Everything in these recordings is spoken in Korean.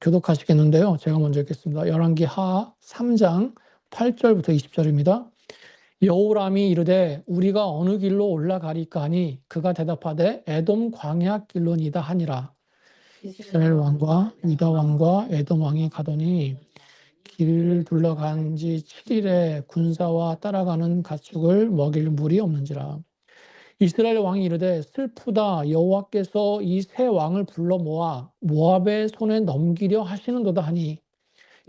교독하시겠는데요. 제가 먼저 읽겠습니다. 열왕기하 3장 8절부터 20절입니다. 여호람이 이르되 우리가 어느 길로 올라가리까 하니 그가 대답하되 에돔 광야 길로니이다 하니라. 이스라엘 왕과 유다 왕과 에돔 왕이 가더니 길 둘러간 지 7일에 군사와 따라가는 가축을 먹일 물이 없는지라. 이스라엘 왕이 이르되 슬프다. 여호와께서 이 세 왕을 불러 모아 모압의 손에 넘기려 하시는도다 하니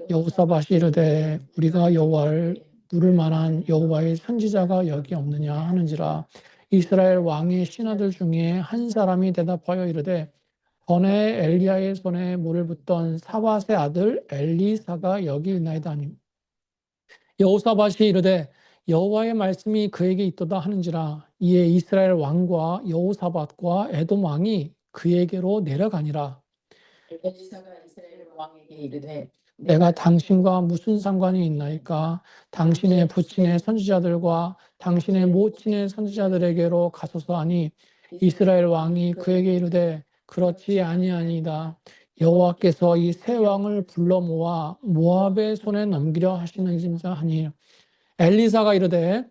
여호사밧이 이르되 우리가 여호와를 부를 만한 여호와의 선지자가 여기 없느냐 하는지라. 이스라엘 왕의 신하들 중에 한 사람이 대답하여 이르되 전에 엘리야의 손에 물을 붓던 사밧의 아들 엘리사가 여기 있나이다 하니 여호사밧이 이르되 여호와의 말씀이 그에게 있도다 하는지라. 이에 이스라엘 왕과 여호사밧과 에돔 왕이 그에게로 내려가니라. 엘리사가 이스라엘 왕에게 이르되 내가 당신과 무슨 상관이 있나이까? 당신의 부친의 선지자들과 당신의 모친의 선지자들에게로 가소서 하니 이스라엘 왕이 그에게 이르되 그렇지 아니하니이다. 여호와께서 이 세 왕을 불러 모아 모압의 손에 넘기려 하시는지라 하니 엘리사가 이르되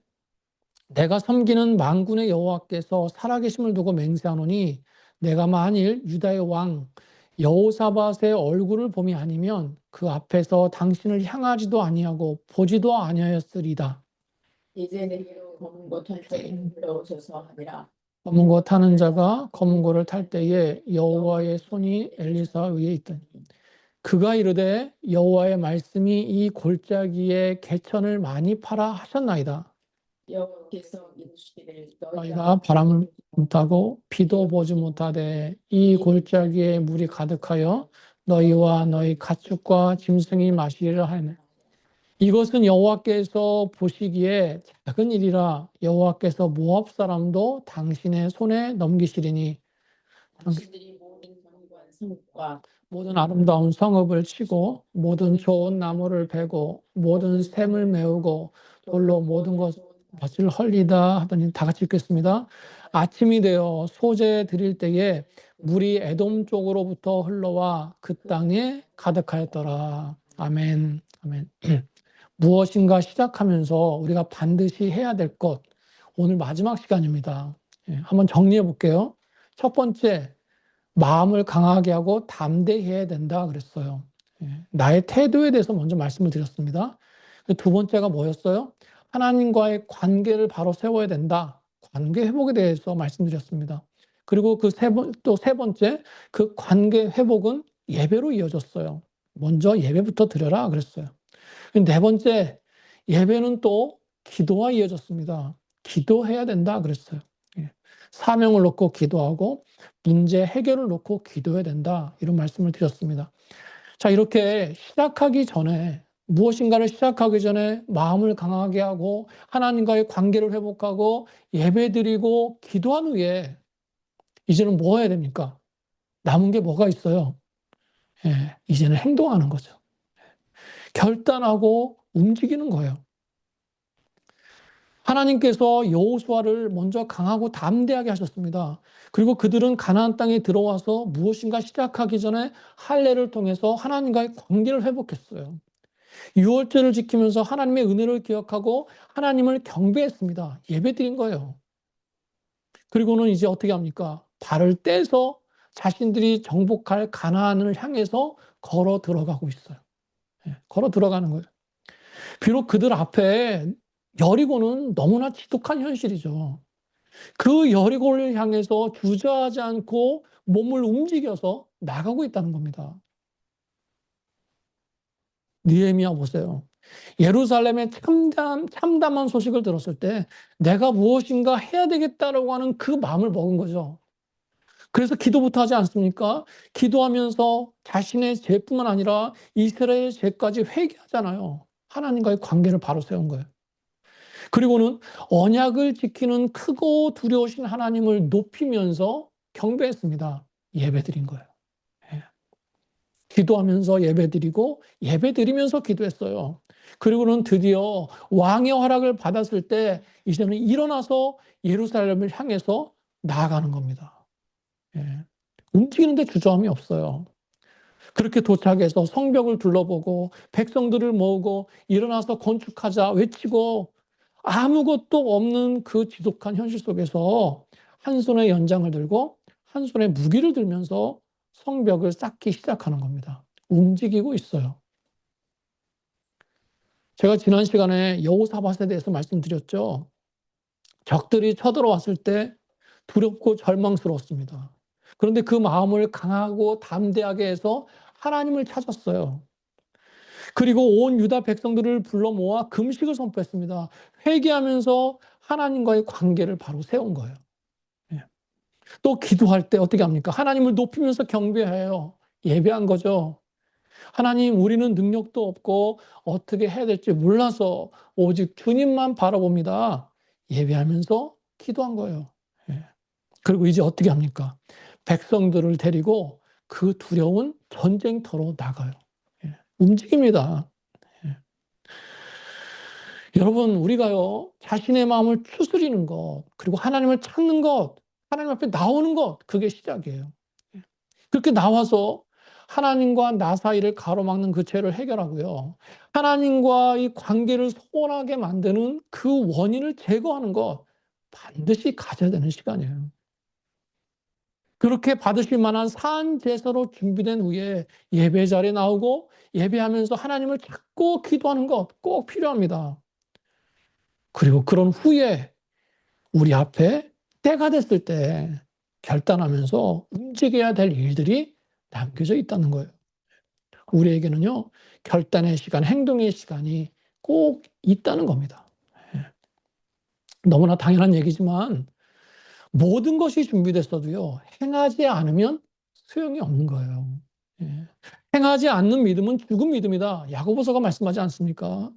내가 섬기는 만군의 여호와께서 살아계심을 두고 맹세하노니 내가 만일 유다의 왕 여호사밧의 얼굴을 봄이 아니면 그 앞에서 당신을 향하지도 아니하고 보지도 아니하였으리다. 이제 내게로 검은 고 탈 때에 불러오소서 하니라. 검은 고 타는 자가 검은 고를 탈 때에 여호와의 손이 엘리사 위에 있더니 그가 이르되 여호와의 말씀이 이 골짜기에 개천을 많이 팔아 하셨나이다. 여호와께서 이르시기를 너희가 바람을 못하고 비도 보지 못하되 이 골짜기에 물이 가득하여 너희와 너희 가축과 짐승이 마시리라 하네. 이것은 여호와께서 보시기에 작은 일이라. 여호와께서 모압 사람도 당신의 손에 넘기시리니 당신들이 모든 견고한 성과 모든 아름다운 성읍을 치고 모든 좋은 나무를 베고 모든 샘을 메우고 돌로 모든 것을 헐리다 하더니 다 같이 읽겠습니다. 아침이 되어 소재 드릴 때에 물이 에돔 쪽으로부터 흘러와 그 땅에 가득하였더라. 아멘. 아멘. 무엇인가 시작하면서 우리가 반드시 해야 될 것, 오늘 마지막 시간입니다. 한번 정리해 볼게요. 첫 번째, 마음을 강하게 하고 담대해야 된다 그랬어요. 나의 태도에 대해서 먼저 말씀을 드렸습니다. 두 번째가 뭐였어요? 하나님과의 관계를 바로 세워야 된다. 관계 회복에 대해서 말씀드렸습니다. 그리고 또 세 번째, 그 관계 회복은 예배로 이어졌어요. 먼저 예배부터 드려라 그랬어요. 네 번째, 예배는 또 기도와 이어졌습니다. 기도해야 된다 그랬어요. 사명을 놓고 기도하고 문제 해결을 놓고 기도해야 된다. 이런 말씀을 드렸습니다. 자, 이렇게 시작하기 전에 무엇인가를 시작하기 전에 마음을 강하게 하고 하나님과의 관계를 회복하고 예배드리고 기도한 후에 이제는 뭐 해야 됩니까? 남은 게 뭐가 있어요? 이제는 행동하는 거죠. 결단하고 움직이는 거예요. 하나님께서 여호수아를 먼저 강하고 담대하게 하셨습니다. 그리고 그들은 가나안 땅에 들어와서 무엇인가 시작하기 전에 할례를 통해서 하나님과의 관계를 회복했어요. 유월절을 지키면서 하나님의 은혜를 기억하고 하나님을 경배했습니다. 예배드린 거예요. 그리고는 이제 어떻게 합니까? 발을 떼서 자신들이 정복할 가나안을 향해서 걸어 들어가고 있어요. 걸어 들어가는 거예요. 비록 그들 앞에 여리고는 너무나 지독한 현실이죠. 그 여리고를 향해서 주저하지 않고 몸을 움직여서 나가고 있다는 겁니다. 느헤미야 보세요. 예루살렘의 참담한 소식을 들었을 때 내가 무엇인가 해야 되겠다라고 하는 그 마음을 먹은 거죠. 그래서 기도부터 하지 않습니까? 기도하면서 자신의 죄뿐만 아니라 이스라엘의 죄까지 회개하잖아요. 하나님과의 관계를 바로 세운 거예요. 그리고는 언약을 지키는 크고 두려우신 하나님을 높이면서 경배했습니다. 예배드린 거예요. 기도하면서 예배드리고 예배드리면서 기도했어요. 그리고는 드디어 왕의 허락을 받았을 때 이제는 일어나서 예루살렘을 향해서 나아가는 겁니다. 움직이는데 주저함이 없어요. 그렇게 도착해서 성벽을 둘러보고 백성들을 모으고 일어나서 건축하자 외치고 아무것도 없는 그 지독한 현실 속에서 한 손에 연장을 들고 한 손에 무기를 들면서 성벽을 쌓기 시작하는 겁니다. 움직이고 있어요. 제가 지난 시간에 여호사밧에 대해서 말씀드렸죠. 적들이 쳐들어왔을 때 두렵고 절망스러웠습니다. 그런데 그 마음을 강하고 담대하게 해서 하나님을 찾았어요. 그리고 온 유다 백성들을 불러 모아 금식을 선포했습니다. 회개하면서 하나님과의 관계를 바로 세운 거예요. 예. 또 기도할 때 어떻게 합니까? 하나님을 높이면서 경배해요. 예배한 거죠. 하나님, 우리는 능력도 없고 어떻게 해야 될지 몰라서 오직 주님만 바라봅니다. 예배하면서 기도한 거예요. 예. 그리고 이제 어떻게 합니까? 백성들을 데리고 그 두려운 전쟁터로 나가요. 예. 움직입니다. 예. 여러분, 우리가요, 자신의 마음을 추스리는 것, 그리고 하나님을 찾는 것, 하나님 앞에 나오는 것, 그게 시작이에요. 예. 그렇게 나와서 하나님과 나 사이를 가로막는 그 죄를 해결하고요. 하나님과의 관계를 소원하게 만드는 그 원인을 제거하는 것, 반드시 가져야 되는 시간이에요. 그렇게 받으실 만한 산 제사로 준비된 후에 예배 자리에 나오고 예배하면서 하나님을 찾고 기도하는 것 꼭 필요합니다. 그리고 그런 후에 우리 앞에 때가 됐을 때 결단하면서 움직여야 될 일들이 남겨져 있다는 거예요. 우리에게는요, 결단의 시간, 행동의 시간이 꼭 있다는 겁니다. 예. 너무나 당연한 얘기지만 모든 것이 준비됐어도요, 행하지 않으면 소용이 없는 거예요. 예. 행하지 않는 믿음은 죽은 믿음이다. 야고보서가 말씀하지 않습니까?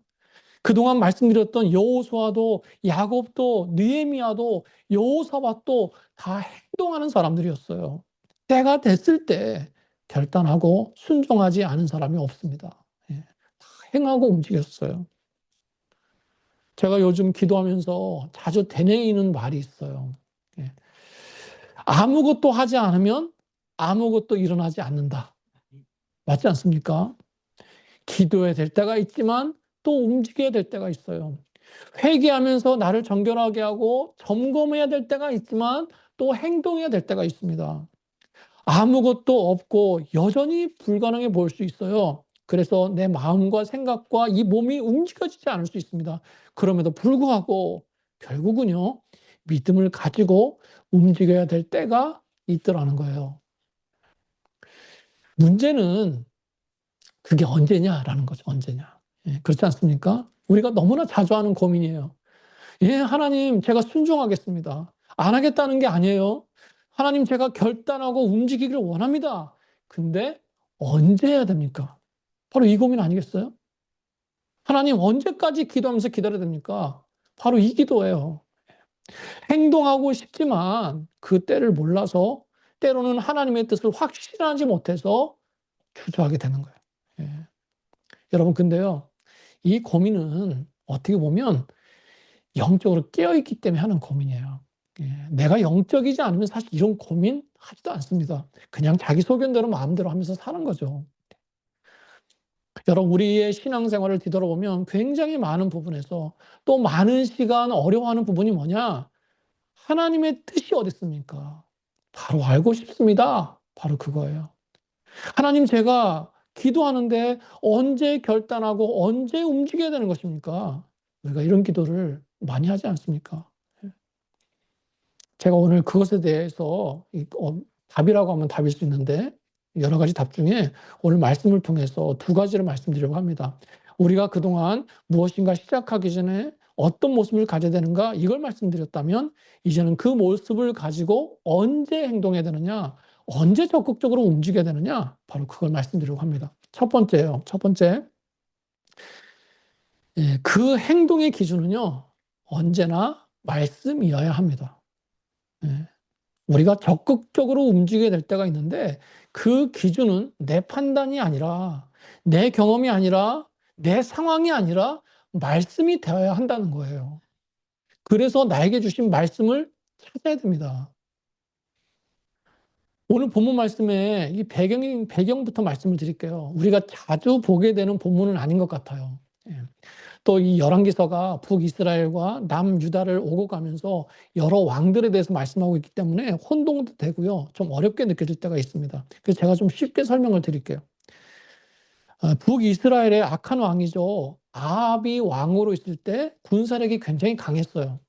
그동안 말씀드렸던 여호수아도 야곱도 느헤미야도 여호사밧도 다 행동하는 사람들이었어요. 때가 됐을 때 결단하고 순종하지 않은 사람이 없습니다. 예. 다 행하고 움직였어요. 제가 요즘 기도하면서 자주 되뇌이는 말이 있어요. 예. 아무것도 하지 않으면 아무것도 일어나지 않는다. 맞지 않습니까? 기도해야 될 때가 있지만 또 움직여야 될 때가 있어요. 회개하면서 나를 정결하게 하고 점검해야 될 때가 있지만 또 행동해야 될 때가 있습니다. 아무것도 없고 여전히 불가능해 보일 수 있어요. 그래서 내 마음과 생각과 이 몸이 움직여지지 않을 수 있습니다. 그럼에도 불구하고 결국은요, 믿음을 가지고 움직여야 될 때가 있더라는 거예요. 문제는 그게 언제냐라는 거죠. 언제냐. 예, 그렇지 않습니까? 우리가 너무나 자주 하는 고민이에요. 예, 하나님, 제가 순종하겠습니다. 안 하겠다는 게 아니에요. 하나님, 제가 결단하고 움직이기를 원합니다. 근데 언제 해야 됩니까? 바로 이 고민 아니겠어요? 하나님, 언제까지 기도하면서 기다려야 됩니까? 바로 이 기도예요. 행동하고 싶지만 그 때를 몰라서 때로는 하나님의 뜻을 확신하지 못해서 주저하게 되는 거예요. 예. 여러분, 근데요, 이 고민은 어떻게 보면 영적으로 깨어있기 때문에 하는 고민이에요. 예, 내가 영적이지 않으면 사실 이런 고민 하지도 않습니다. 그냥 자기 소견대로 마음대로 하면서 사는 거죠. 여러분, 우리의 신앙생활을 뒤돌아보면 굉장히 많은 부분에서 또 많은 시간 어려워하는 부분이 뭐냐? 하나님의 뜻이 어디 있습니까? 바로 알고 싶습니다. 바로 그거예요. 하나님, 제가 기도하는데 언제 결단하고 언제 움직여야 되는 것입니까? 우리가 이런 기도를 많이 하지 않습니까? 제가 오늘 그것에 대해서 답이라고 하면 답일 수 있는데 여러 가지 답 중에 오늘 말씀을 통해서 두 가지를 말씀드리려고 합니다. 우리가 그동안 무엇인가 시작하기 전에 어떤 모습을 가져야 되는가 이걸 말씀드렸다면 이제는 그 모습을 가지고 언제 행동해야 되느냐, 언제 적극적으로 움직여야 되느냐, 바로 그걸 말씀드리려고 합니다. 첫 번째예요. 첫 번째, 예, 그 행동의 기준은요, 언제나 말씀이어야 합니다. 예. 우리가 적극적으로 움직여야 될 때가 있는데 그 기준은 내 판단이 아니라 내 경험이 아니라 내 상황이 아니라 말씀이 되어야 한다는 거예요. 그래서 나에게 주신 말씀을 찾아야 됩니다. 오늘 본문 말씀에 이 배경부터 말씀을 드릴게요. 우리가 자주 보게 되는 본문은 아닌 것 같아요. 예. 또 이 열왕기서가 북이스라엘과 남유다를 오고 가면서 여러 왕들에 대해서 말씀하고 있기 때문에 혼동도 되고요. 좀 어렵게 느껴질 때가 있습니다. 그래서 제가 좀 쉽게 설명을 드릴게요. 북이스라엘의 악한 왕이죠. 아합이 왕으로 있을 때 군사력이 굉장히 강했어요.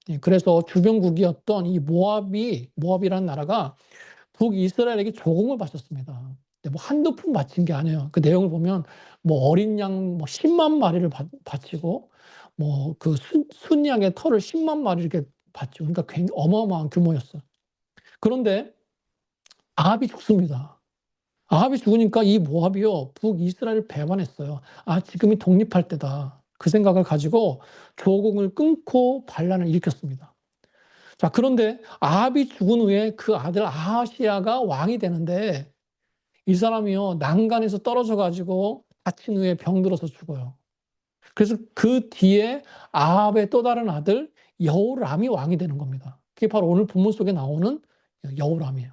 예, 그래서 주변국이었던 이 모압이라는 나라가 북이스라엘에게 조공을 바쳤습니다. 근데 뭐 한두 푼 바친 게 아니에요. 그 내용을 보면 뭐 어린 양 뭐 10만 마리를 바치고 뭐 그 순양의 털을 10만 마리 이렇게 바치고, 그러니까 굉장히 어마어마한 규모였어요. 그런데 아합이 죽습니다. 아합이 죽으니까 이 모압이요 북이스라엘을 배반했어요. 아, 지금이 독립할 때다. 그 생각을 가지고 조공을 끊고 반란을 일으켰습니다. 자, 그런데 아합이 죽은 후에 그 아들 아하시야가 왕이 되는데 이 사람이요 난간에서 떨어져 가지고 다친 후에 병들어서 죽어요. 그래서 그 뒤에 아합의 또 다른 아들 여호람이 왕이 되는 겁니다. 그게 바로 오늘 본문 속에 나오는 여호람이에요.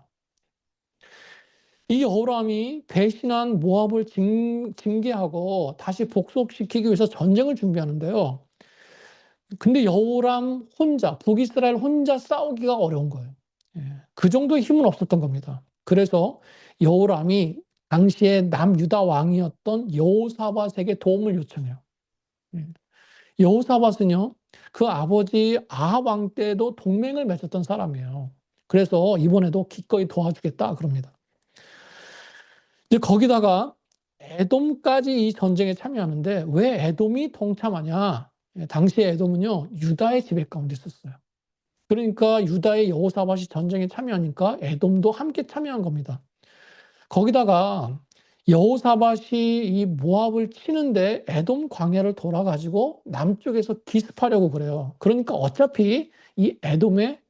이 여호람이 배신한 모압을 징계하고 다시 복속시키기 위해서 전쟁을 준비하는데요. 근데 여호람 혼자, 북이스라엘 혼자 싸우기가 어려운 거예요. 예. 그 정도의 힘은 없었던 겁니다. 그래서 여호람이 당시에 남유다 왕이었던 여호사밧에게 도움을 요청해요. 예. 여호사밧은요, 그 아버지 아합 왕 때도 동맹을 맺었던 사람이에요. 그래서 이번에도 기꺼이 도와주겠다 그럽니다. 이제 거기다가 에돔까지 이 전쟁에 참여하는데 왜 에돔이 동참하냐? 예, 당시 에돔은요 유다의 지배 가운데 있었어요. 그러니까 유다의 여호사밧이 전쟁에 참여하니까 에돔도 함께 참여한 겁니다. 거기다가 여호사밧이 이 모압을 치는데 에돔 광야를 돌아 가지고 남쪽에서 기습하려고 그래요. 그러니까 어차피 이 에돔의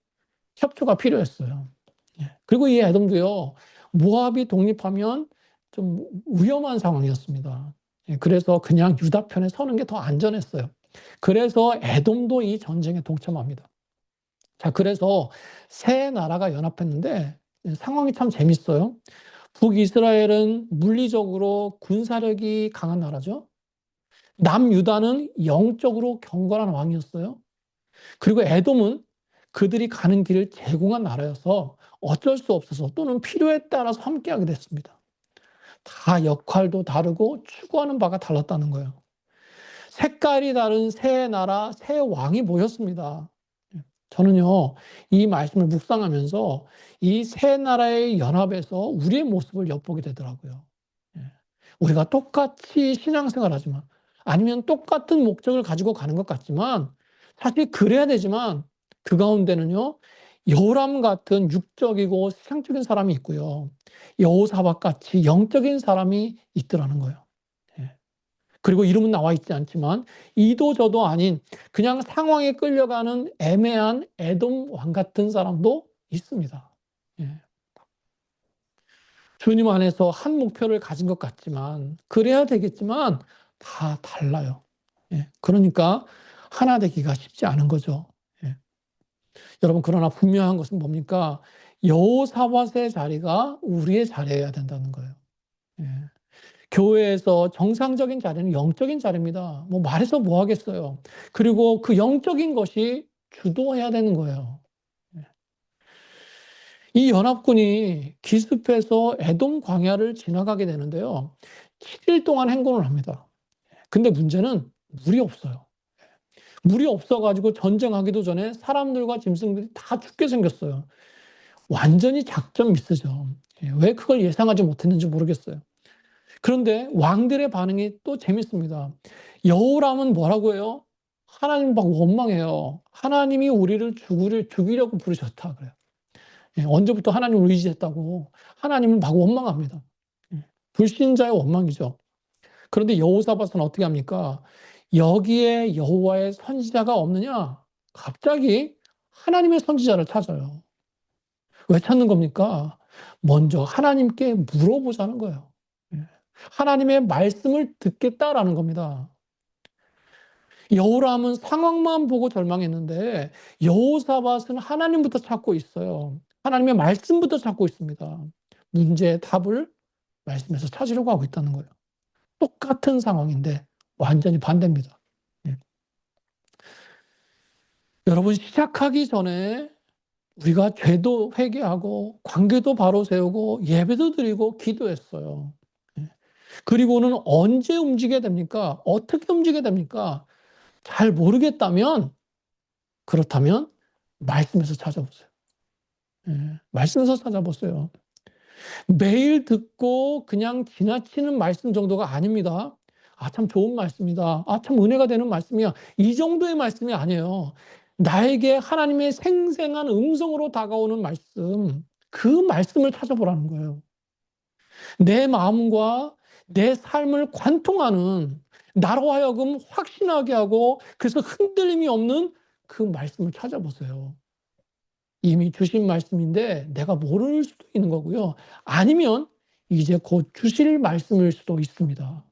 협조가 필요했어요. 예. 그리고 이 에돔도요 모압이 독립하면 좀 위험한 상황이었습니다. 예. 그래서 그냥 유다 편에 서는 게 더 안전했어요. 그래서 에돔도 이 전쟁에 동참합니다. 자, 그래서 세 나라가 연합했는데 상황이 참 재밌어요. 북이스라엘은 물리적으로 군사력이 강한 나라죠. 남유다는 영적으로 경건한 왕이었어요. 그리고 에돔은 그들이 가는 길을 제공한 나라여서 어쩔 수 없어서 또는 필요에 따라서 함께하게 됐습니다. 다 역할도 다르고 추구하는 바가 달랐다는 거예요. 색깔이 다른 세 나라, 세 왕이 모였습니다. 저는요, 이 말씀을 묵상하면서 이 세 나라의 연합에서 우리의 모습을 엿보게 되더라고요. 예. 우리가 똑같이 신앙생활하지만, 아니면 똑같은 목적을 가지고 가는 것 같지만, 사실 그래야 되지만, 그 가운데는요, 여호람 같은 육적이고 세상적인 사람이 있고요, 여호사밧 같이 영적인 사람이 있더라는 거예요. 예. 그리고 이름은 나와 있지 않지만 이도 저도 아닌 그냥 상황에 끌려가는 애매한 에돔 왕 같은 사람도 있습니다. 예. 주님 안에서 한 목표를 가진 것 같지만 그래야 되겠지만 다 달라요. 예. 그러니까 하나 되기가 쉽지 않은 거죠. 예. 여러분, 그러나 분명한 것은 뭡니까? 여호사밧의 자리가 우리의 자리여야 된다는 거예요. 예. 교회에서 정상적인 자리는 영적인 자리입니다. 뭐 말해서 뭐 하겠어요. 그리고 그 영적인 것이 주도해야 되는 거예요. 예. 이 연합군이 기습해서 에돔 광야를 지나가게 되는데요. 7일 동안 행군을 합니다. 근데 문제는 물이 없어요. 물이 없어 가지고 전쟁하기도 전에 사람들과 짐승들이 다 죽게 생겼어요. 완전히 작전 미스죠. 예, 왜 그걸 예상하지 못했는지 모르겠어요. 그런데 왕들의 반응이 또 재밌습니다. 여호람은 뭐라고 해요? 하나님 막 원망해요. 하나님이 우리를 죽이려고 부르셨다 그래요. 예, 언제부터 하나님을 의지했다고 하나님을 막 원망합니다. 예, 불신자의 원망이죠. 그런데 여호사밧은 어떻게 합니까? 여기에 여호와의 선지자가 없느냐? 갑자기 하나님의 선지자를 찾아요. 왜 찾는 겁니까? 먼저 하나님께 물어보자는 거예요. 예. 하나님의 말씀을 듣겠다라는 겁니다. 여호람은 상황만 보고 절망했는데 여호사밧은 하나님부터 찾고 있어요. 하나님의 말씀부터 찾고 있습니다. 문제의 답을 말씀에서 찾으려고 하고 있다는 거예요. 똑같은 상황인데 완전히 반대입니다. 예. 여러분, 시작하기 전에 우리가 죄도 회개하고 관계도 바로 세우고 예배도 드리고 기도했어요. 예. 그리고는 언제 움직여야 됩니까? 어떻게 움직여야 됩니까? 잘 모르겠다면, 그렇다면 말씀에서 찾아보세요. 예. 말씀에서 찾아보세요. 매일 듣고 그냥 지나치는 말씀 정도가 아닙니다. 아, 참 좋은 말씀이다. 아, 참 은혜가 되는 말씀이야. 이 정도의 말씀이 아니에요. 나에게 하나님의 생생한 음성으로 다가오는 말씀, 그 말씀을 찾아보라는 거예요. 내 마음과 내 삶을 관통하는, 나로 하여금 확신하게 하고 그래서 흔들림이 없는 그 말씀을 찾아보세요. 이미 주신 말씀인데 내가 모를 수도 있는 거고요. 아니면 이제 곧 주실 말씀일 수도 있습니다.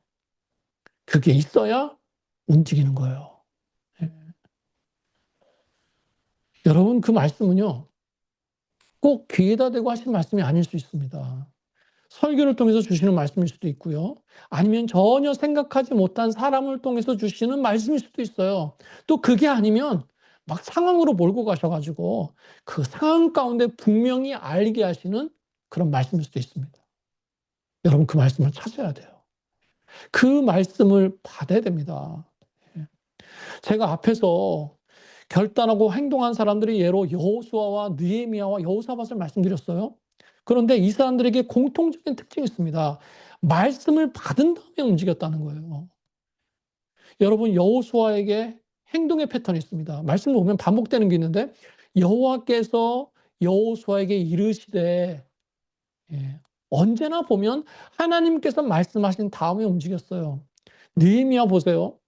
그게 있어야 움직이는 거예요. 예. 여러분, 그 말씀은요, 꼭 귀에다 대고 하신 말씀이 아닐 수 있습니다. 설교를 통해서 주시는 말씀일 수도 있고요. 아니면 전혀 생각하지 못한 사람을 통해서 주시는 말씀일 수도 있어요. 또 그게 아니면 막 상황으로 몰고 가셔가지고 그 상황 가운데 분명히 알게 하시는 그런 말씀일 수도 있습니다. 여러분, 그 말씀을 찾아야 돼요. 그 말씀을 받아야 됩니다. 예. 제가 앞에서 결단하고 행동한 사람들이 예로 여호수아와 느헤미야와 여호사밧을 말씀드렸어요. 그런데 이 사람들에게 공통적인 특징이 있습니다. 말씀을 받은 다음에 움직였다는 거예요. 여러분, 여호수아에게 행동의 패턴이 있습니다. 말씀을 보면 반복되는 게 있는데 여호와께서 여호수아에게 이르시되, 예, 언제나 보면 하나님께서 말씀하신 다음에 움직였어요. 느헤미야 보세요.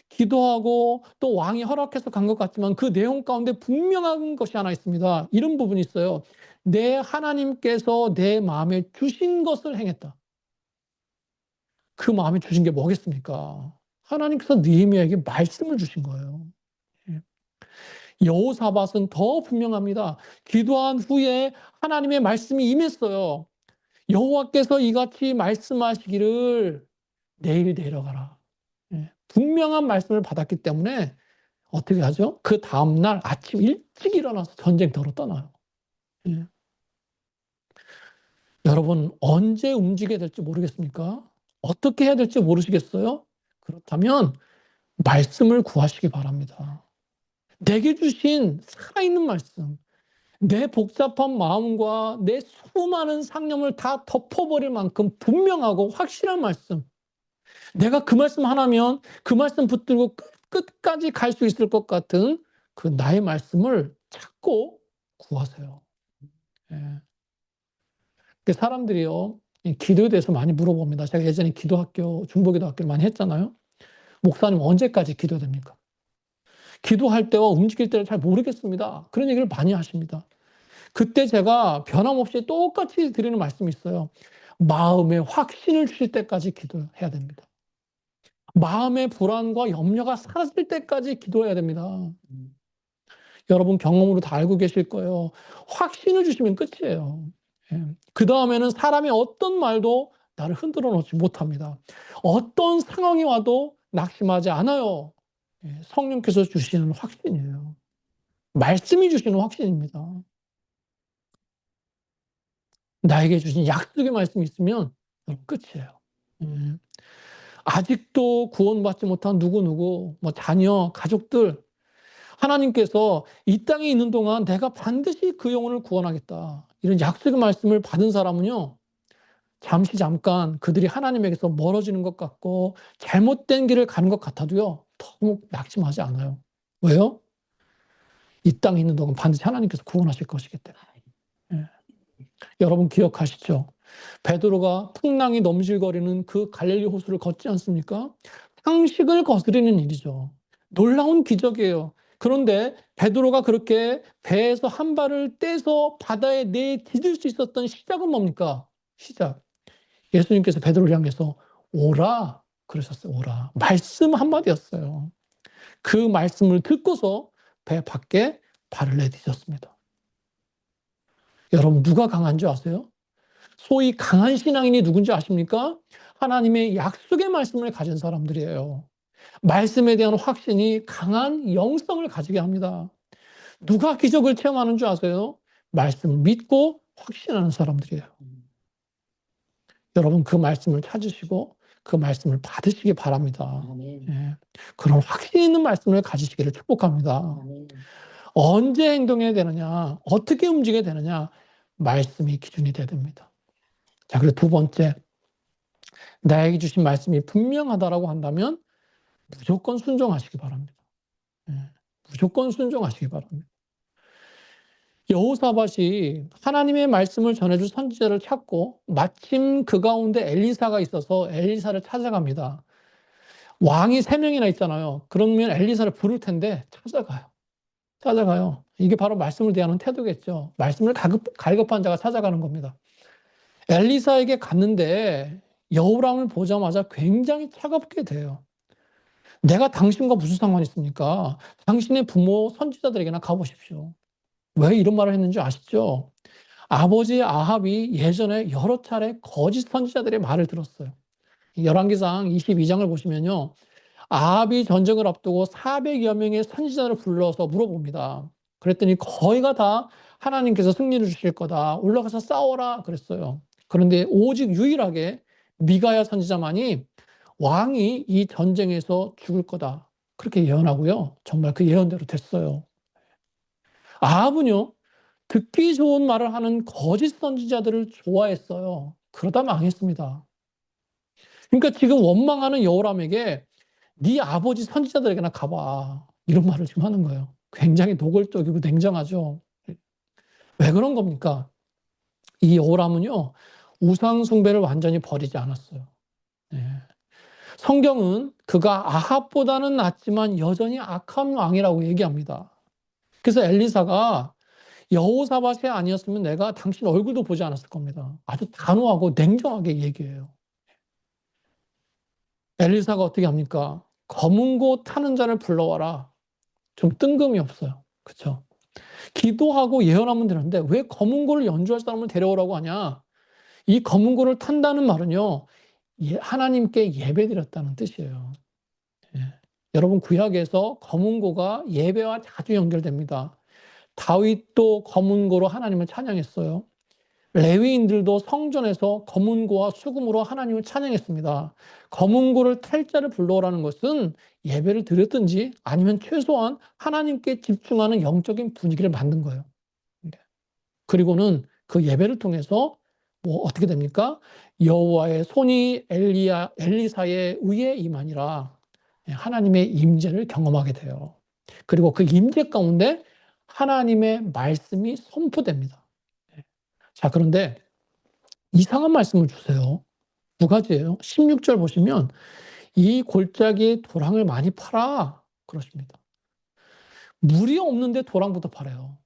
기도하고 또 왕이 허락해서 간 것 같지만 그 내용 가운데 분명한 것이 하나 있습니다. 이런 부분이 있어요. 내 하나님께서 내 마음에 주신 것을 행했다. 그 마음에 주신 게 뭐겠습니까? 하나님께서 느헤미야에게 말씀을 주신 거예요. 예. 여호사밧은 더 분명합니다. 기도한 후에 하나님의 말씀이 임했어요. 여호와께서 이같이 말씀하시기를 내일 내려가라. 예. 분명한 말씀을 받았기 때문에 어떻게 하죠? 그 다음날 아침 일찍 일어나서 전쟁터로 떠나요. 예. 여러분, 언제 움직여야 될지 모르겠습니까? 어떻게 해야 될지 모르시겠어요? 그렇다면 말씀을 구하시기 바랍니다. 내게 주신 살아있는 말씀, 내 복잡한 마음과 내 수많은 상념을 다 덮어버릴 만큼 분명하고 확실한 말씀, 내가 그 말씀 하나면 그 말씀 붙들고 끝까지 갈 수 있을 것 같은 그 나의 말씀을 찾고 구하세요. 예. 그 사람들이요, 이 기도에 대해서 많이 물어봅니다. 제가 예전에 기도학교, 중보기도학교를 많이 했잖아요. 목사님 언제까지 기도해야 됩니까? 기도할 때와 움직일 때를 잘 모르겠습니다. 그런 얘기를 많이 하십니다. 그때 제가 변함없이 똑같이 드리는 말씀이 있어요. 마음에 확신을 주실 때까지 기도해야 됩니다. 마음의 불안과 염려가 사라질 때까지 기도해야 됩니다. 여러분 경험으로 다 알고 계실 거예요. 확신을 주시면 끝이에요. 예. 그다음에는 사람의 어떤 말도 나를 흔들어 놓지 못합니다. 어떤 상황이 와도 낙심하지 않아요. 예. 성령께서 주시는 확신이에요. 말씀이 주시는 확신입니다. 나에게 주신 약속의 말씀이 있으면 끝이에요. 예. 아직도 구원받지 못한 누구누구, 뭐 자녀, 가족들, 하나님께서 이 땅에 있는 동안 내가 반드시 그 영혼을 구원하겠다. 이런 약속의 말씀을 받은 사람은요, 잠깐 그들이 하나님에게서 멀어지는 것 같고 잘못된 길을 가는 것 같아도요, 너무 낙심하지 않아요. 왜요? 이 땅에 있는 동안 반드시 하나님께서 구원하실 것이기 때문에. 예. 여러분 기억하시죠? 베드로가 풍랑이 넘실거리는 그 갈릴리 호수를 걷지 않습니까? 상식을 거스르는 일이죠. 놀라운 기적이에요. 그런데 베드로가 그렇게 배에서 한 발을 떼서 바다에 내디딜 수 있었던 시작은 뭡니까? 시작. 예수님께서 베드로를 향해서 오라 그러셨어요. 오라. 말씀 한마디였어요. 그 말씀을 듣고서 배 밖에 발을 내디뎠습니다. 여러분 누가 강한 줄 아세요? 소위 강한 신앙인이 누군지 아십니까? 하나님의 약속의 말씀을 가진 사람들이에요. 말씀에 대한 확신이 강한 영성을 가지게 합니다. 누가 기적을 체험하는 줄 아세요? 말씀을 믿고 확신하는 사람들이에요. 여러분 그 말씀을 찾으시고 그 말씀을 받으시기 바랍니다. 예. 그런 확신 있는 말씀을 가지시기를 축복합니다. 언제 행동해야 되느냐, 어떻게 움직여야 되느냐, 말씀이 기준이 돼야 됩니다. 자, 그리고 두 번째, 나에게 주신 말씀이 분명하다라고 한다면 무조건 순종하시기 바랍니다. 예. 무조건 순종하시기 바랍니다. 여호사밧이 하나님의 말씀을 전해줄 선지자를 찾고 마침 그 가운데 엘리사가 있어서 엘리사를 찾아갑니다. 왕이 3명이나 있잖아요. 그러면 엘리사를 부를 텐데 찾아가요. 이게 바로 말씀을 대하는 태도겠죠. 말씀을 갈급한 자가 찾아가는 겁니다. 엘리사에게 갔는데 여호람을 보자마자 굉장히 차갑게 돼요. 내가 당신과 무슨 상관이 있습니까? 당신의 부모 선지자들에게나 가보십시오. 왜 이런 말을 했는지 아시죠? 아버지 아합이 예전에 여러 차례 거짓 선지자들의 말을 들었어요. 열왕기상 22장을 보시면요. 아합이 전쟁을 앞두고 400여 명의 선지자를 불러서 물어봅니다. 그랬더니 거의가 다 하나님께서 승리를 주실 거다. 올라가서 싸워라 그랬어요. 그런데 오직 유일하게 미가야 선지자만이 왕이 이 전쟁에서 죽을 거다. 그렇게 예언하고요. 정말 그 예언대로 됐어요. 아합은요. 듣기 좋은 말을 하는 거짓 선지자들을 좋아했어요. 그러다 망했습니다. 그러니까 지금 원망하는 여호람에게 네 아버지 선지자들에게나 가봐. 이런 말을 지금 하는 거예요. 굉장히 노골적이고 냉정하죠. 왜 그런 겁니까? 이 여호람은요. 우상 숭배를 완전히 버리지 않았어요. 예. 성경은 그가 아합보다는 낫지만 여전히 악한 왕이라고 얘기합니다. 그래서 엘리사가 여호사밧이 아니었으면 내가 당신 얼굴도 보지 않았을 겁니다. 아주 단호하고 냉정하게 얘기해요. 엘리사가 어떻게 합니까? 검은고 타는 자를 불러와라. 좀 뜬금이 없어요. 그렇죠? 기도하고 예언하면 되는데 왜 검은고를 연주할 사람을 데려오라고 하냐? 이 검은고를 탄다는 말은요. 하나님께 예배드렸다는 뜻이에요. 예. 여러분 구약에서 검은고가 예배와 자주 연결됩니다. 다윗도 검은고로 하나님을 찬양했어요. 레위인들도 성전에서 검은고와 수금으로 하나님을 찬양했습니다. 검은고를 탈 자를 불러오라는 것은 예배를 드렸든지 아니면 최소한 하나님께 집중하는 영적인 분위기를 만든 거예요. 그리고는 그 예배를 통해서 뭐 어떻게 됩니까? 여호와의 손이 엘리사의 위에 임하니라 하나님의 임재를 경험하게 돼요. 그리고 그 임재 가운데 하나님의 말씀이 선포됩니다. 자, 그런데 이상한 말씀을 주세요. 두 가지예요. 16절 보시면 이 골짜기에 도랑을 많이 팔아 그러십니다. 물이 없는데 도랑부터 팔아요.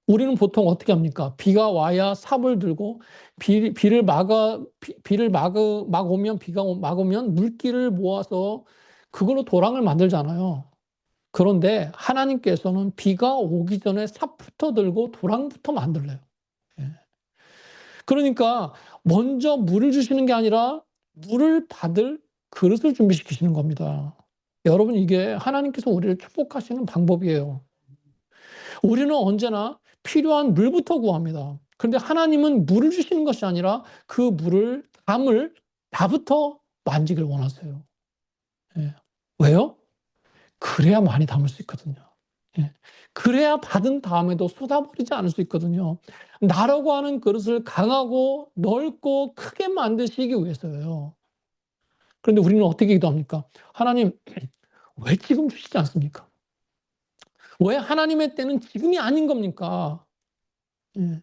우리는 보통 어떻게 합니까? 비가 와야 삽을 들고 비를 막 오면 비가 막 오면 물기를 모아서 그걸로 도랑을 만들잖아요. 그런데 하나님께서는 비가 오기 전에 삽부터 들고 도랑부터 만들래요. 예. 그러니까 먼저 물을 주시는 게 아니라 물을 받을 그릇을 준비시키시는 겁니다. 여러분 이게 하나님께서 우리를 축복하시는 방법이에요. 우리는 언제나 필요한 물부터 구합니다. 그런데 하나님은 물을 주시는 것이 아니라 그 물을 담을 나부터 만지길 원하세요. 예. 왜요? 그래야 많이 담을 수 있거든요. 예. 그래야 받은 다음에도 쏟아버리지 않을 수 있거든요. 나라고 하는 그릇을 강하고 넓고 크게 만드시기 위해서예요. 그런데 우리는 어떻게 기도합니까? 하나님, 왜 지금 주시지 않습니까? 왜 하나님의 때는 지금이 아닌 겁니까? 예.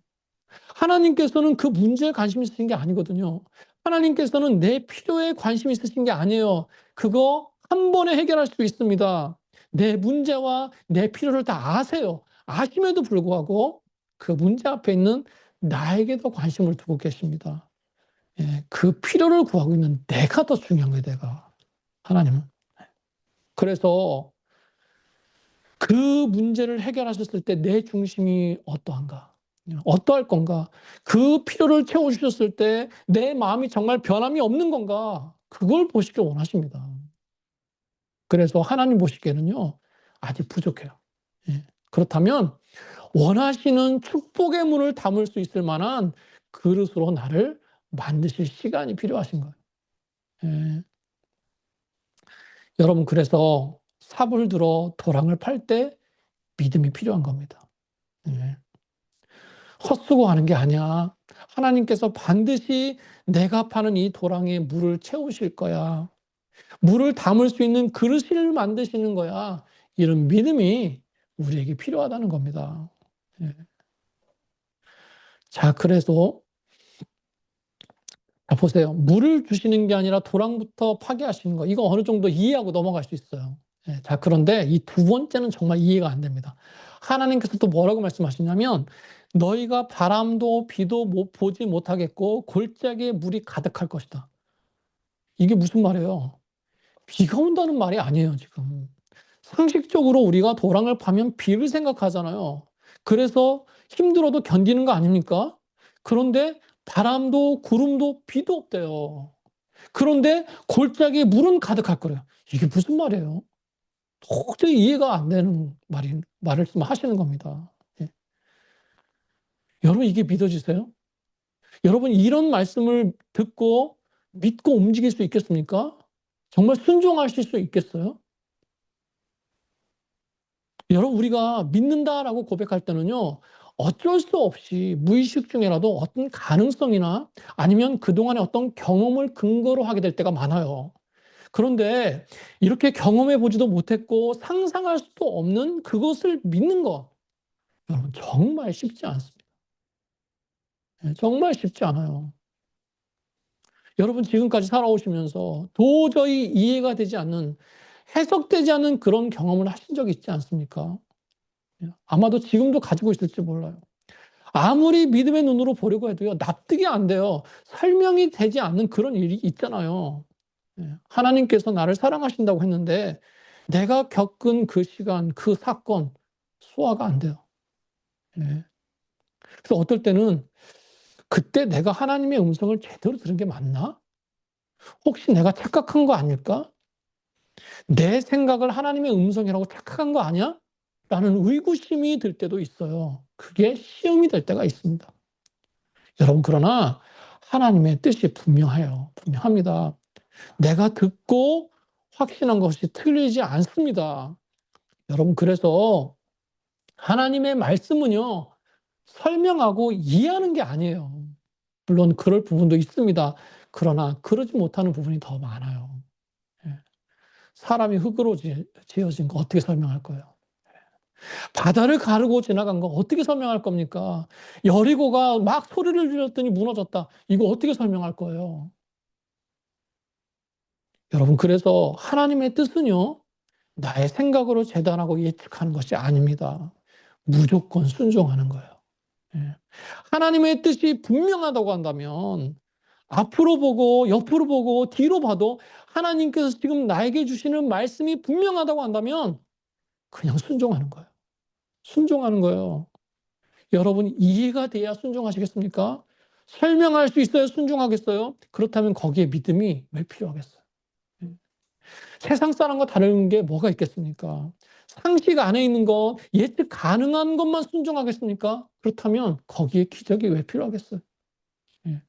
하나님께서는 그 문제에 관심 있으신 게 아니거든요. 하나님께서는 내 필요에 관심 있으신 게 아니에요. 그거 한 번에 해결할 수 있습니다. 내 문제와 내 필요를 다 아세요. 아심에도 불구하고 그 문제 앞에 있는 나에게 더 관심을 두고 계십니다. 예, 그 필요를 구하고 있는 내가 더 중요한 거예요, 내가. 하나님은. 그래서 그 문제를 해결하셨을 때 내 중심이 어떠한가? 어떠할 건가? 그 필요를 채워주셨을 때 내 마음이 정말 변함이 없는 건가? 그걸 보시길 원하십니다. 그래서 하나님 보시기에는요, 아직 부족해요. 예. 그렇다면 원하시는 축복의 문을 담을 수 있을 만한 그릇으로 나를 만드실 시간이 필요하신 거예요. 예. 여러분, 그래서 삽을 들어 도랑을 팔 때 믿음이 필요한 겁니다. 예. 헛수고하는 게 아니야. 하나님께서 반드시 내가 파는 이 도랑에 물을 채우실 거야. 물을 담을 수 있는 그릇을 만드시는 거야. 이런 믿음이 우리에게 필요하다는 겁니다. 예. 자, 그래서 자, 보세요. 물을 주시는 게 아니라 도랑부터 파괴하시는 거. 이거 어느 정도 이해하고 넘어갈 수 있어요. 예. 자, 그런데 이 두 번째는 정말 이해가 안 됩니다. 하나님께서 또 뭐라고 말씀하시냐면 너희가 바람도 비도 보지 못하겠고 골짜기에 물이 가득할 것이다. 이게 무슨 말이에요? 비가 온다는 말이 아니에요, 지금. 상식적으로 우리가 도랑을 파면 비를 생각하잖아요. 그래서 힘들어도 견디는 거 아닙니까? 그런데 바람도 구름도 비도 없대요. 그런데 골짜기에 물은 가득할 거래요. 이게 무슨 말이에요? 도저히 이해가 안 되는 말씀하시는 겁니다. 예. 여러분, 이게 믿어지세요? 여러분, 이런 말씀을 듣고 믿고 움직일 수 있겠습니까? 정말 순종하실 수 있겠어요? 여러분, 우리가 믿는다라고 고백할 때는요, 어쩔 수 없이 무의식 중에라도 어떤 가능성이나 아니면 그동안의 어떤 경험을 근거로 하게 될 때가 많아요. 그런데 이렇게 경험해 보지도 못했고 상상할 수도 없는 그것을 믿는 것, 여러분, 정말 쉽지 않습니다. 예, 정말 쉽지 않아요. 여러분, 지금까지 살아오시면서 도저히 이해가 되지 않는, 해석되지 않는 그런 경험을 하신 적이 있지 않습니까? 예, 아마도 지금도 가지고 있을지 몰라요. 아무리 믿음의 눈으로 보려고 해도요, 납득이 안 돼요. 설명이 되지 않는 그런 일이 있잖아요. 예. 하나님께서 나를 사랑하신다고 했는데 내가 겪은 그 시간, 그 사건 소화가 안 돼요. 예. 그래서 어떨 때는 그때 내가 하나님의 음성을 제대로 들은 게 맞나? 혹시 내가 착각한 거 아닐까? 내 생각을 하나님의 음성이라고 착각한 거 아니야? 라는 의구심이 들 때도 있어요. 그게 시험이 될 때가 있습니다. 여러분, 그러나 하나님의 뜻이 분명해요. 분명합니다. 내가 듣고 확신한 것이 틀리지 않습니다. 여러분, 그래서 하나님의 말씀은요, 설명하고 이해하는 게 아니에요. 물론 그럴 부분도 있습니다. 그러나 그러지 못하는 부분이 더 많아요. 예. 사람이 흙으로 지어진 거 어떻게 설명할 거예요? 바다를 가르고 지나간 거 어떻게 설명할 겁니까? 여리고가 막 소리를 질렀더니 무너졌다. 이거 어떻게 설명할 거예요? 여러분, 그래서 하나님의 뜻은요, 나의 생각으로 재단하고 예측하는 것이 아닙니다. 무조건 순종하는 거예요. 예. 하나님의 뜻이 분명하다고 한다면 앞으로 보고 옆으로 보고 뒤로 봐도 하나님께서 지금 나에게 주시는 말씀이 분명하다고 한다면 그냥 순종하는 거예요. 순종하는 거예요. 여러분, 이해가 돼야 순종하시겠습니까? 설명할 수 있어야 순종하겠어요? 그렇다면 거기에 믿음이 왜 필요하겠어요? 예. 세상 사람과 다른 게 뭐가 있겠습니까? 상식 안에 있는 것, 예측 가능한 것만 순종하겠습니까? 그렇다면 거기에 기적이 왜 필요하겠어요? 예.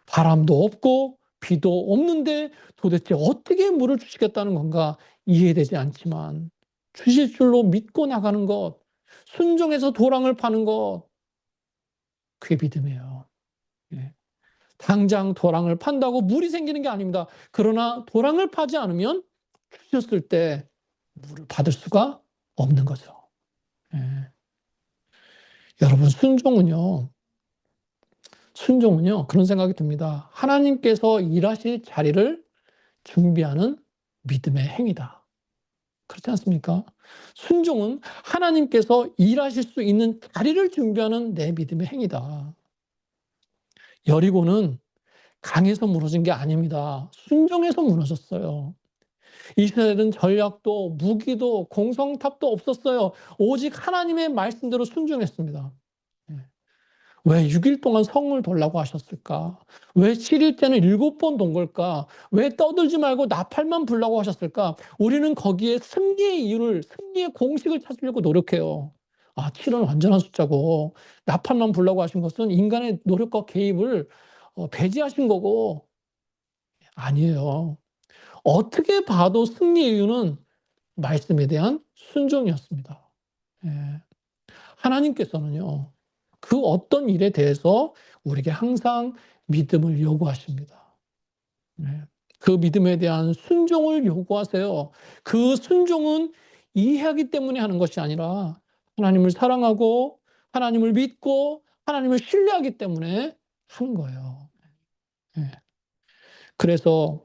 바람도 없고 비도 없는데 도대체 어떻게 물을 주시겠다는 건가 이해되지 않지만 주실 줄로 믿고 나가는 것, 순종해서 도랑을 파는 것, 그게 믿음이에요. 예. 당장 도랑을 판다고 물이 생기는 게 아닙니다. 그러나 도랑을 파지 않으면 주셨을 때 물을 받을 수가 없는 거죠. 예. 여러분, 순종은요, 그런 생각이 듭니다. 하나님께서 일하실 자리를 준비하는 믿음의 행위다. 그렇지 않습니까? 순종은 하나님께서 일하실 수 있는 자리를 준비하는 내 믿음의 행위다. 여리고는 강에서 무너진 게 아닙니다. 순종해서 무너졌어요. 이스라엘은 전략도 무기도 공성탑도 없었어요. 오직 하나님의 말씀대로 순종했습니다. 왜 6일 동안 성을 돌라고 하셨을까? 왜 7일째는 7번 돈 걸까? 왜 떠들지 말고 나팔만 불라고 하셨을까? 우리는 거기에 승리의 이유를, 승리의 공식을 찾으려고 노력해요. 7은 완전한 숫자고, 나팔만 불라고 하신 것은 인간의 노력과 개입을 배제하신 거고, 아니에요. 어떻게 봐도 승리의 이유는 말씀에 대한 순종이었습니다. 예. 하나님께서는요, 그 어떤 일에 대해서 우리에게 항상 믿음을 요구하십니다. 네. 그 믿음에 대한 순종을 요구하세요. 그 순종은 이해하기 때문에 하는 것이 아니라 하나님을 사랑하고 하나님을 믿고 하나님을 신뢰하기 때문에 하는 거예요. 네. 그래서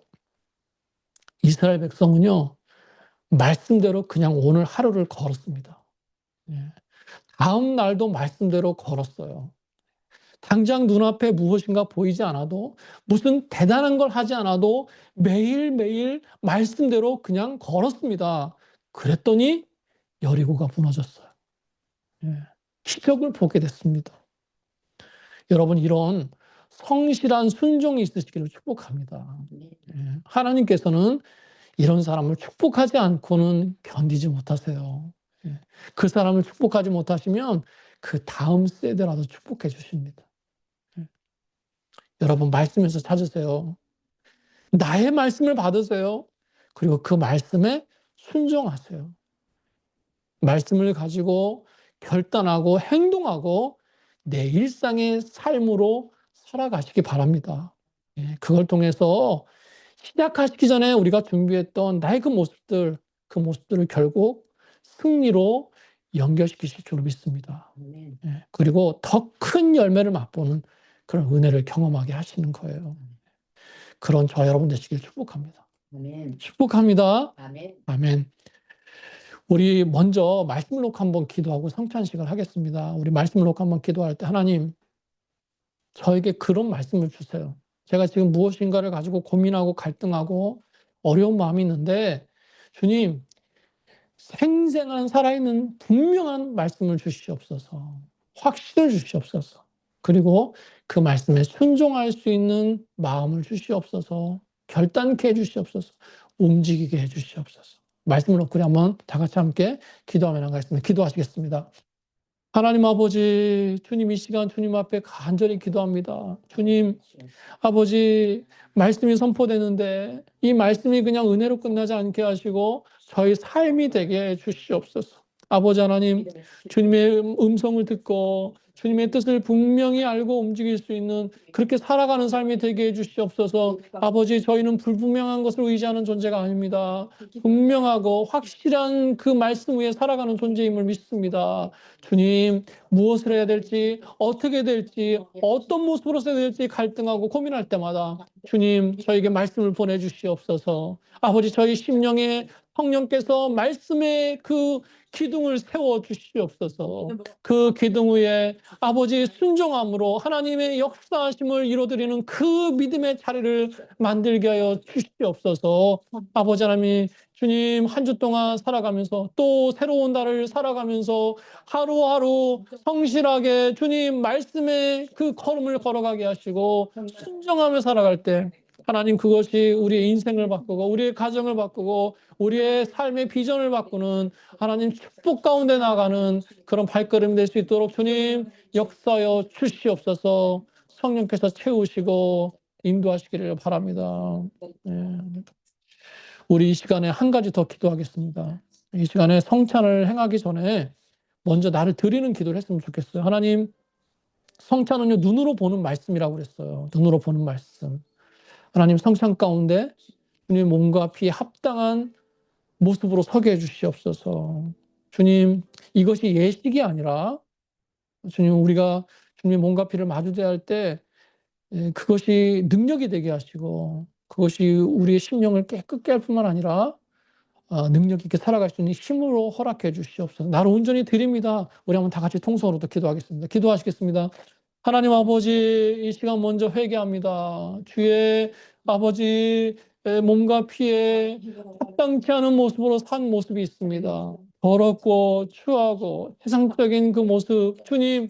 이스라엘 백성은요, 말씀대로 그냥 오늘 하루를 걸었습니다. 네. 다음 날도 말씀대로 걸었어요. 당장 눈앞에 무엇인가 보이지 않아도 무슨 대단한 걸 하지 않아도 매일매일 말씀대로 그냥 걸었습니다. 그랬더니 여리고가 무너졌어요. 예. 기적을 보게 됐습니다. 여러분 이런 성실한 순종이 있으시기를 축복합니다. 예. 하나님께서는 이런 사람을 축복하지 않고는 견디지 못하세요. 예. 그 사람을 축복하지 못하시면 그 다음 세대라도 축복해 주십니다. 여러분 말씀에서 찾으세요. 나의 말씀을 받으세요. 그리고 그 말씀에 순종하세요. 말씀을 가지고 결단하고 행동하고 내 일상의 삶으로 살아가시기 바랍니다. 예, 그걸 통해서 시작하시기 전에 우리가 준비했던 나의 그 모습들을 결국 승리로 연결시키실 줄 믿습니다. 예, 그리고 더 큰 열매를 맛보는 그런 은혜를 경험하게 하시는 거예요. 그런 저와 여러분 되시길 축복합니다. 아멘. 축복합니다. 아멘. 아멘. 우리 먼저 말씀을 놓고 한번 기도하고 성찬식을 하겠습니다. 우리 말씀을 놓고 한번 기도할 때 하나님 저에게 그런 말씀을 주세요. 제가 지금 무엇인가를 가지고 고민하고 갈등하고 어려운 마음이 있는데 주님 생생한 살아있는 분명한 말씀을 주시옵소서. 확신을 주시옵소서. 그리고 그 말씀에 순종할 수 있는 마음을 주시옵소서. 결단케 해주시옵소서. 움직이게 해주시옵소서. 말씀을 놓고 우리 한번 다 같이 함께 기도하며 나가겠습니다. 기도하시겠습니다. 하나님 아버지, 주님 이 시간 주님 앞에 간절히 기도합니다. 주님, 아버지, 말씀이 선포되는데 이 말씀이 그냥 은혜로 끝나지 않게 하시고 저희 삶이 되게 해 주시옵소서. 아버지 하나님, 주님의 음성을 듣고 주님의 뜻을 분명히 알고 움직일 수 있는 그렇게 살아가는 삶이 되게 해 주시옵소서. 아버지, 저희는 불분명한 것을 의지하는 존재가 아닙니다. 분명하고 확실한 그 말씀 위에 살아가는 존재임을 믿습니다. 주님, 무엇을 해야 될지, 어떻게 될지, 어떤 모습으로 써야 될지 갈등하고 고민할 때마다 주님, 저에게 말씀을 보내주시옵소서. 아버지, 저희 심령에 성령께서 말씀의 그 기둥을 세워 주시옵소서. 그 기둥 위에 아버지 순종함으로 하나님의 역사하심을 이루어드리는 그 믿음의 자리를 만들게 하여 주시옵소서. 아버지 하나님, 주님 한 주 동안 살아가면서 또 새로운 달을 살아가면서 하루하루 성실하게 주님 말씀의 그 걸음을 걸어가게 하시고 순종하며 살아갈 때 하나님 그것이 우리의 인생을 바꾸고 우리의 가정을 바꾸고 우리의 삶의 비전을 바꾸는 하나님 축복 가운데 나가는 그런 발걸음이 될 수 있도록 주님 역사여 주시옵소서. 성령께서 채우시고 인도하시기를 바랍니다. 네. 우리 이 시간에 한 가지 더 기도하겠습니다. 이 시간에 성찬을 행하기 전에 먼저 나를 드리는 기도를 했으면 좋겠어요. 하나님, 성찬은요 눈으로 보는 말씀이라고 그랬어요. 눈으로 보는 말씀. 하나님 성찬 가운데 주님 몸과 피에 합당한 모습으로 서게 해주시옵소서. 주님, 이것이 예식이 아니라 주님 우리가 주님 몸과 피를 마주대할 때 그것이 능력이 되게 하시고 그것이 우리의 심령을 깨끗게 할 뿐만 아니라 능력 있게 살아갈 수 있는 힘으로 허락해 주시옵소서. 나를 온전히 드립니다. 우리 한번 다 같이 통성으로도 기도하겠습니다. 기도하시겠습니다. 하나님 아버지, 이 시간 먼저 회개합니다. 주의 아버지 몸과 피에 합당치 않은 모습으로 산 모습이 있습니다. 더럽고 추하고 세상적인 그 모습, 주님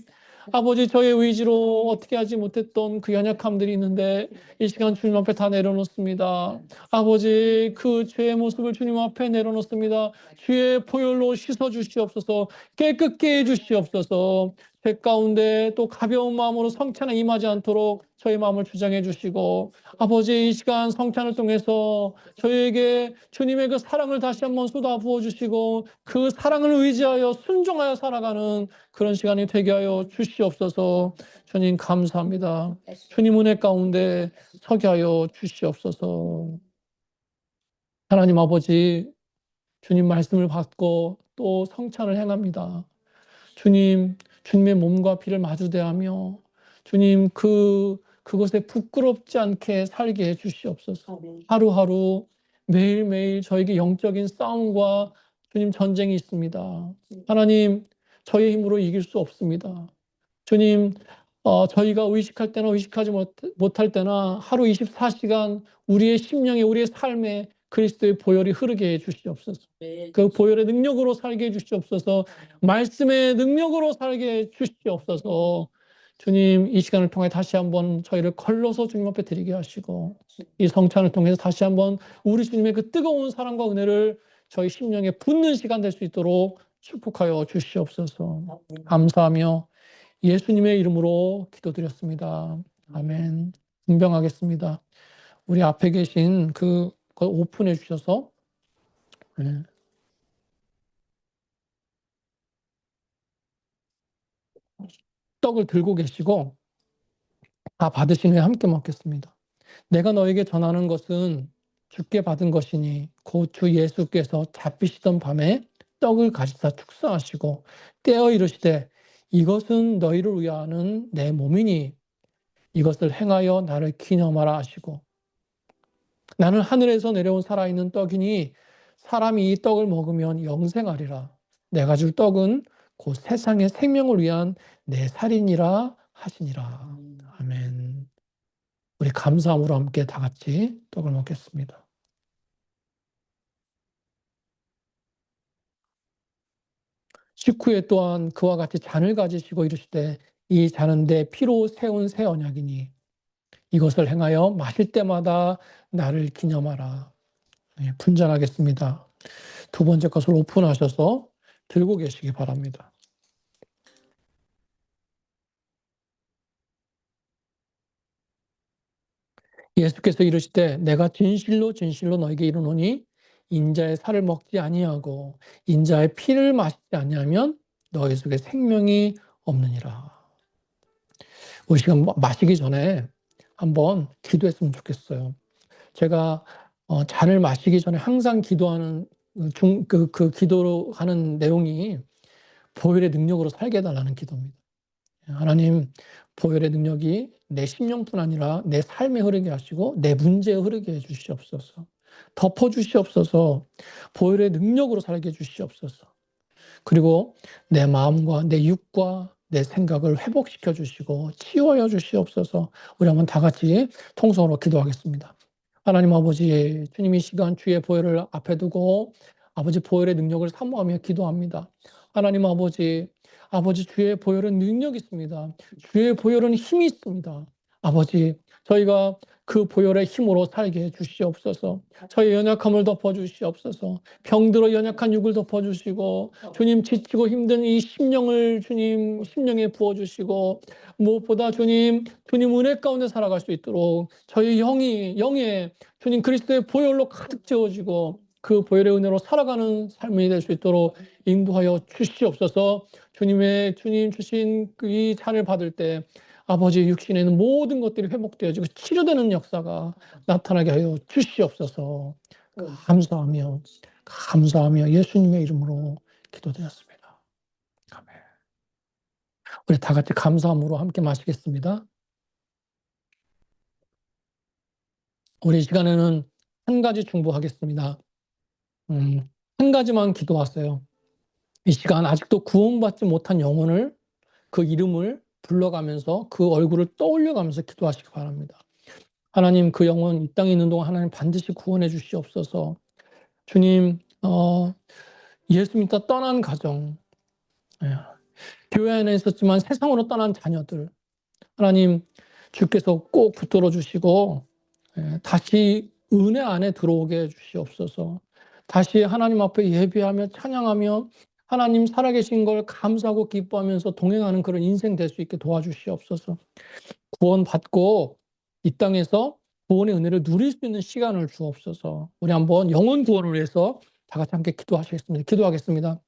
아버지, 저의 의지로 어떻게 하지 못했던 그 연약함들이 있는데 이 시간 주님 앞에 다 내려놓습니다. 아버지, 그 죄의 모습을 주님 앞에 내려놓습니다. 주의 보혈로 씻어 주시옵소서. 깨끗게 해 주시옵소서. 죄 가운데 또 가벼운 마음으로 성찬에 임하지 않도록 저희 마음을 주장해 주시고, 아버지, 이 시간 성찬을 통해서 저희에게 주님의 그 사랑을 다시 한번 쏟아 부어 주시고 그 사랑을 의지하여 순종하여 살아가는 그런 시간이 되게 하여 주시옵소서. 주님 감사합니다. 주님 은혜 가운데 서게 하여 주시옵소서. 하나님 아버지, 주님 말씀을 받고 또 성찬을 행합니다. 주님, 주님의 몸과 피를 마주대하며 주님 그것에 부끄럽지 않게 살게 해 주시옵소서. 하루하루 매일매일 저에게 영적인 싸움과 주님 전쟁이 있습니다. 하나님, 저의 힘으로 이길 수 없습니다. 주님, 저희가 의식할 때나 의식하지 못할 때나 하루 24시간 우리의 심령에, 우리의 삶에 그리스도의 보혈이 흐르게 해 주시옵소서. 그 보혈의 능력으로 살게 해 주시옵소서. 말씀의 능력으로 살게 해 주시옵소서. 주님, 이 시간을 통해 다시 한번 저희를 걸러서 주님 앞에 드리게 하시고 이 성찬을 통해서 다시 한번 우리 주님의 그 뜨거운 사랑과 은혜를 저희 심령에 붓는 시간 될 수 있도록 축복하여 주시옵소서. 감사하며 예수님의 이름으로 기도드렸습니다. 아멘. 분명하겠습니다. 우리 앞에 계신 그 오픈해 주셔서 네. 떡을 들고 계시고 다 받으신 후에 함께 먹겠습니다. 내가 너에게 전하는 것은 주께 받은 것이니 곧 주 예수께서 잡히시던 밤에 떡을 가지사 축사하시고 떼어 이르시되 이것은 너희를 위하는 내 몸이니 이것을 행하여 나를 기념하라 하시고 나는 하늘에서 내려온 살아있는 떡이니 사람이 이 떡을 먹으면 영생하리라. 내가 줄 떡은 곧 세상의 생명을 위한 내 살이니라 하시니라. 아멘. 우리 감사함으로 함께 다 같이 떡을 먹겠습니다. 식후에 또한 그와 같이 잔을 가지시고 이르시되 이 잔은 내 피로 세운 새 언약이니 이것을 행하여 마실 때마다 나를 기념하라. 네, 분잔하겠습니다. 두 번째 것을 오픈하셔서 들고 계시기 바랍니다. 예수께서 이르시되 내가 진실로 진실로 너에게 이르노니 인자의 살을 먹지 아니하고 인자의 피를 마시지 아니하면 너희 속에 생명이 없느니라. 우리 시간 마시기 전에 한번 기도했으면 좋겠어요. 제가 잔을 마시기 전에 항상 기도하는 그 기도로 하는 내용이 보혈의 능력으로 살게 해달라는 기도입니다. 하나님, 보혈의 능력이 내 심령뿐 아니라 내 삶에 흐르게 하시고 내 문제에 흐르게 해 주시옵소서. 덮어 주시옵소서. 보혈의 능력으로 살게 해 주시옵소서. 그리고 내 마음과 내 육과 내 생각을 회복시켜 주시고 치유하여 주시옵소서. 우리 한번 다 같이 통성으로 기도하겠습니다. 하나님 아버지, 주님 이 시간 주의 보혈을 앞에 두고 아버지 보혈의 능력을 사모하며 기도합니다. 하나님 아버지, 아버지 주의 보혈은 능력이 있습니다. 주의 보혈은 힘이 있습니다. 아버지, 저희가 그 보혈의 힘으로 살게 해 주시옵소서. 저희 연약함을 덮어 주시옵소서. 병들어 연약한 육을 덮어 주시고 주님 지치고 힘든 이 심령을 주님 심령에 부어 주시고 무엇보다 주님 은혜 가운데 살아갈 수 있도록 저희 영에 주님 그리스도의 보혈로 가득 채워지고 그 보혈의 은혜로 살아가는 삶이 될 수 있도록 인도하여 주시옵소서. 주님 주신 이 잔을 받을 때 아버지 육신에 있는 모든 것들이 회복되어지고 치료되는 역사가 나타나게 하여 주시옵소서. 감사하며 예수님의 이름으로 기도드렸습니다. 아멘. 우리 다 같이 감사함으로 함께 마시겠습니다. 우리 시간에는 한 가지 중보하겠습니다. 한 가지만 기도하세요. 이 시간 아직도 구원받지 못한 영혼을 그 이름을 불러가면서 그 얼굴을 떠올려가면서 기도하시기 바랍니다. 하나님, 그 영혼 이 땅에 있는 동안 하나님 반드시 구원해 주시옵소서. 주님, 예수 믿다 떠난 가정, 교회 안에 있었지만 세상으로 떠난 자녀들, 하나님 주께서 꼭 붙들어 주시고 다시 은혜 안에 들어오게 해 주시옵소서. 다시 하나님 앞에 예배하며 찬양하며 하나님 살아계신 걸 감사하고 기뻐하면서 동행하는 그런 인생 될 수 있게 도와주시옵소서. 구원받고 이 땅에서 구원의 은혜를 누릴 수 있는 시간을 주옵소서. 우리 한번 영혼 구원을 위해서 다 같이 함께 기도하겠습니다.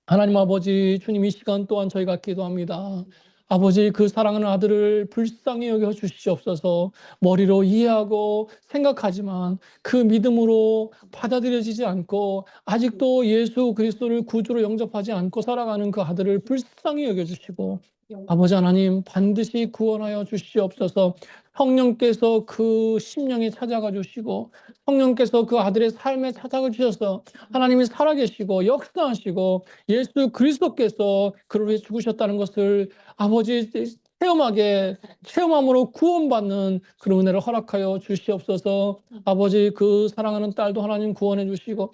하나님 아버지, 주님 이 시간 또한 저희가 기도합니다. 아버지, 그 사랑하는 아들을 불쌍히 여겨 주시옵소서. 머리로 이해하고 생각하지만 그 믿음으로 받아들여지지 않고 아직도 예수 그리스도를 구주로 영접하지 않고 살아가는 그 아들을 불쌍히 여겨 주시고, 아버지 하나님 반드시 구원하여 주시옵소서. 성령께서 그 심령에 찾아가 주시고 성령께서 그 아들의 삶에 찾아가 주셔서 하나님이 살아계시고 역사하시고 예수 그리스도께서 그를 위해 죽으셨다는 것을 아버지 체험함으로 구원받는 그런 은혜를 허락하여 주시옵소서. 아버지, 그 사랑하는 딸도 하나님 구원해 주시고,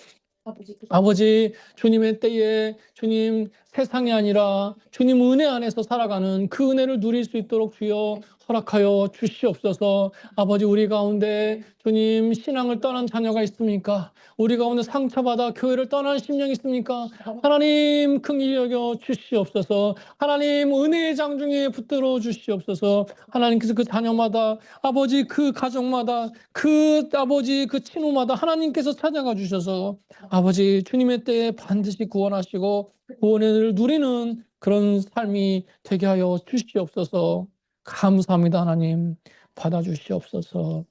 아버지, 주님의 때에 주님 세상이 아니라 주님 은혜 안에서 살아가는 그 은혜를 누릴 수 있도록 주여 허락하여 주시옵소서. 아버지, 우리 가운데 주님 신앙을 떠난 자녀가 있습니까? 우리 가운데 상처받아 교회를 떠난 심령이 있습니까? 하나님 긍휼히 여겨 주시옵소서. 하나님 은혜의 장중에 붙들어 주시옵소서. 하나님께서 그 자녀마다 아버지 그 가정마다 그 아버지 그 친구마다 하나님께서 찾아가 주셔서 아버지 주님의 때에 반드시 구원하시고 구원을 누리는 그런 삶이 되게 하여 주시옵소서. 감사합니다. 하나님 받아주시옵소서.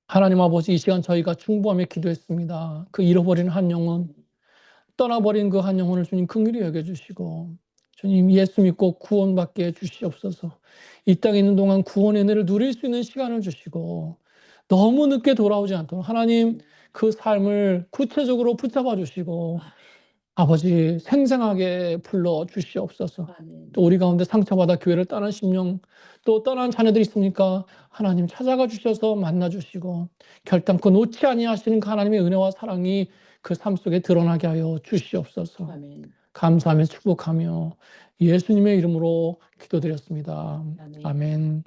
하나님 아버지, 이 시간 저희가 중보하며 기도했습니다. 그 잃어버린 한 영혼, 떠나버린 그 한 영혼을 주님 긍휼히 여겨주시고 주님 예수 믿고 구원받게 해주시옵소서. 이 땅에 있는 동안 구원의 은혜를 누릴 수 있는 시간을 주시고 너무 늦게 돌아오지 않도록 하나님 그 삶을 구체적으로 붙잡아 주시고 아버지 생생하게 불러 주시옵소서. 또 우리 가운데 상처받아 교회를 떠난 심령, 또 떠난 자녀들이 있습니까? 하나님 찾아가 주셔서 만나 주시고 결단코 놓지 아니하시는 그 하나님의 은혜와 사랑이 그 삶 속에 드러나게 하여 주시옵소서. 감사하며 축복하며 예수님의 이름으로 기도드렸습니다. 아멘.